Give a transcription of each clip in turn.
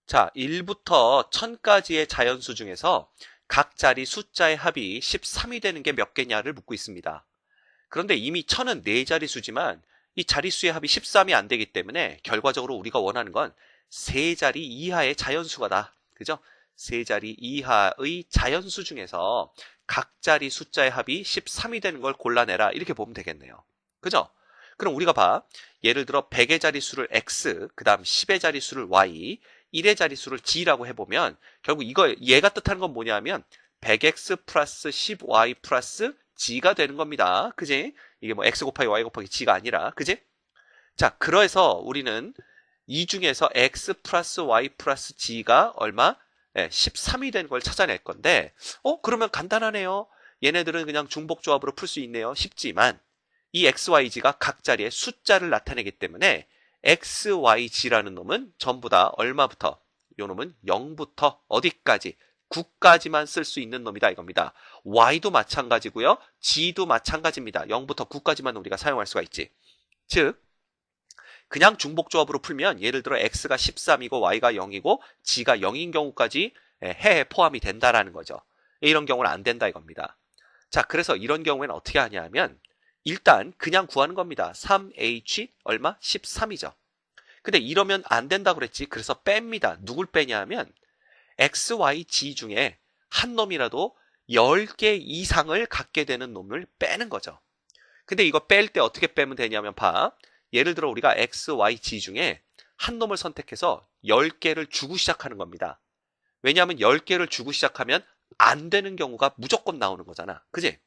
자, 1부터 1000까지의 자연수 중에서 각 자리 숫자의 합이 13이 되는 게 몇 개냐를 묻고 있습니다. 그런데 이미 1000은 4자리수지만 이 자릿수의 합이 13이 안 되기 때문에 결과적으로 우리가 원하는 건 3자리 이하의 자연수가다. 그죠? 3자리 이하의 자연수 중에서 각 자리 숫자의 합이 13이 되는 걸 골라내라. 이렇게 보면 되겠네요. 그죠? 그럼 우리가 봐. 예를 들어 100의 자릿수를 x, 그 다음 10의 자릿수를 y, 1의 자릿수를 g라고 해보면 결국 얘가 뜻하는 건 뭐냐면 100x 플러스 10y 플러스 g가 되는 겁니다. 그지? 이게 뭐 x 곱하기 y 곱하기 g가 아니라, 그지? 자, 그래서 우리는 이 중에서 x 플러스 y 플러스 g가 얼마? 13이 되는 걸 찾아낼 건데, 그러면 간단하네요. 얘네들은 그냥 중복조합으로 풀 수 있네요. 쉽지만 이 x, y, g가 각 자리에 숫자를 나타내기 때문에 x, y, g라는 놈은 전부 다 얼마부터? 요 놈은 0부터 어디까지? 9까지만 쓸 수 있는 놈이다 이겁니다. y도 마찬가지고요. g도 마찬가지입니다. 0부터 9까지만 우리가 사용할 수가 있지. 즉 그냥 중복조합으로 풀면 예를 들어 x가 13이고 y가 0이고 g가 0인 경우까지 해에 포함이 된다라는 거죠. 이런 경우는 안 된다 이겁니다. 자, 그래서 이런 경우에는 어떻게 하냐면 일단 그냥 구하는 겁니다. 3h 얼마? 13이죠. 근데 이러면 안 된다 그랬지. 그래서 뺍니다. 누굴 빼냐 하면 x, y, g 중에 한 놈이라도 10개 이상을 갖게 되는 놈을 빼는 거죠. 근데 이거 뺄 때 어떻게 빼면 되냐면 봐. 예를 들어 우리가 x, y, g 중에 한 놈을 선택해서 10개를 주고 시작하는 겁니다. 왜냐하면 10개를 주고 시작하면 안 되는 경우가 무조건 나오는 거잖아. 그지?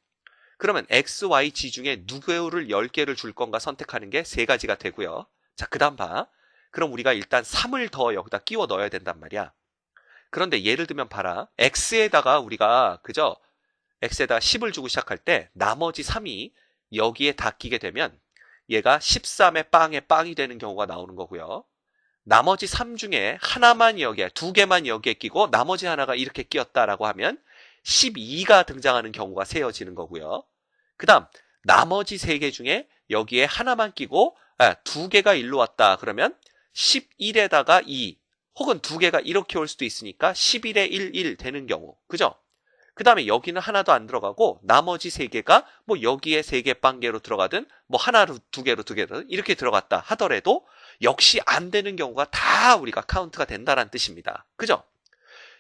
그러면 x, y, g 중에 누구를 10개를 줄 건가 선택하는 게 세 가지가 되고요. 자, 그 다음 봐. 그럼 우리가 일단 3을 더 여기다 끼워 넣어야 된단 말이야. 그런데 예를 들면 봐라. x에다가 우리가 그죠? x에다가 10을 주고 시작할 때 나머지 3이 여기에 다 끼게 되면 얘가 13의 빵이 되는 경우가 나오는 거고요. 나머지 3 중에 하나만 여기에, 2개만 여기에 끼고 나머지 하나가 이렇게 끼었다라고 하면 12가 등장하는 경우가 세어지는 거고요. 그 다음 나머지 3개 중에 여기에 하나만 끼고 2개가 일로 왔다 그러면 11에다가 2 혹은 2개가 이렇게 올 수도 있으니까 11에 1 되는 경우. 그죠? 그 다음에 여기는 하나도 안 들어가고 나머지 3개가 뭐 여기에 3개 빵개로 들어가든 뭐 하나로 2개로 이렇게 들어갔다 하더라도 역시 안 되는 경우가 다 우리가 카운트가 된다는 뜻입니다. 그죠?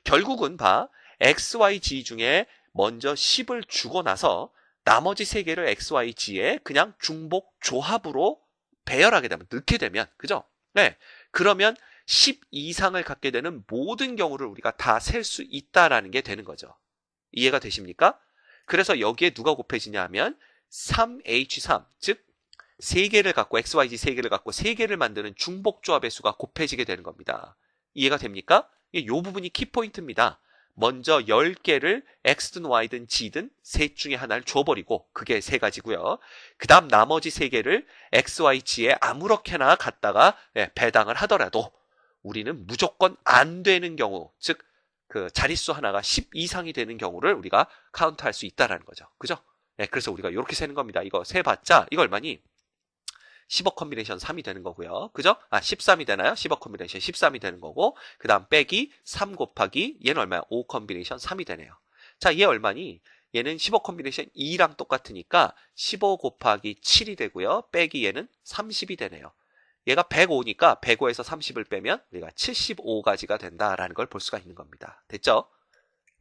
결국은 봐. x, y, g 중에 먼저 10을 주고 나서 나머지 3개를 x, y, g에 그냥 중복 조합으로 배열하게 되면, 넣게 되면, 그죠? 네. 그러면 10 이상을 갖게 되는 모든 경우를 우리가 다 셀 수 있다라는 게 되는 거죠. 이해가 되십니까? 그래서 여기에 누가 곱해지냐 하면 3h3, 즉 3개를 갖고 XYZ 3개를 갖고 3개를 만드는 중복조합의 수가 곱해지게 되는 겁니다. 이해가 됩니까? 이 부분이 키포인트입니다. 먼저 10개를 X든 Y든 G든 셋 중에 하나를 줘버리고 그게 3가지고요. 그 다음 나머지 3개를 X, Y, G에 아무렇게나 갖다가 배당을 하더라도 우리는 무조건 안 되는 경우, 즉 그 자릿수 하나가 10 이상이 되는 경우를 우리가 카운트할 수 있다는 거죠. 그죠? 그래서 우리가 이렇게 세는 겁니다. 이거 세봤자 이거 얼마니? 10억 컨비네이션 3이 되는 거고요. 그죠? 13이 되나요? 10억 컨비네이션 13이 되는 거고 그 다음 빼기 3 곱하기 얘는 얼마야? 5 컨비네이션 3이 되네요. 자, 얘 얼마니? 얘는 15 컨비네이션 2랑 똑같으니까 15 곱하기 7이 되고요. 빼기 얘는 30이 되네요. 얘가 105니까 105에서 30을 빼면 우리가 75가지가 된다라는 걸 볼 수가 있는 겁니다. 됐죠?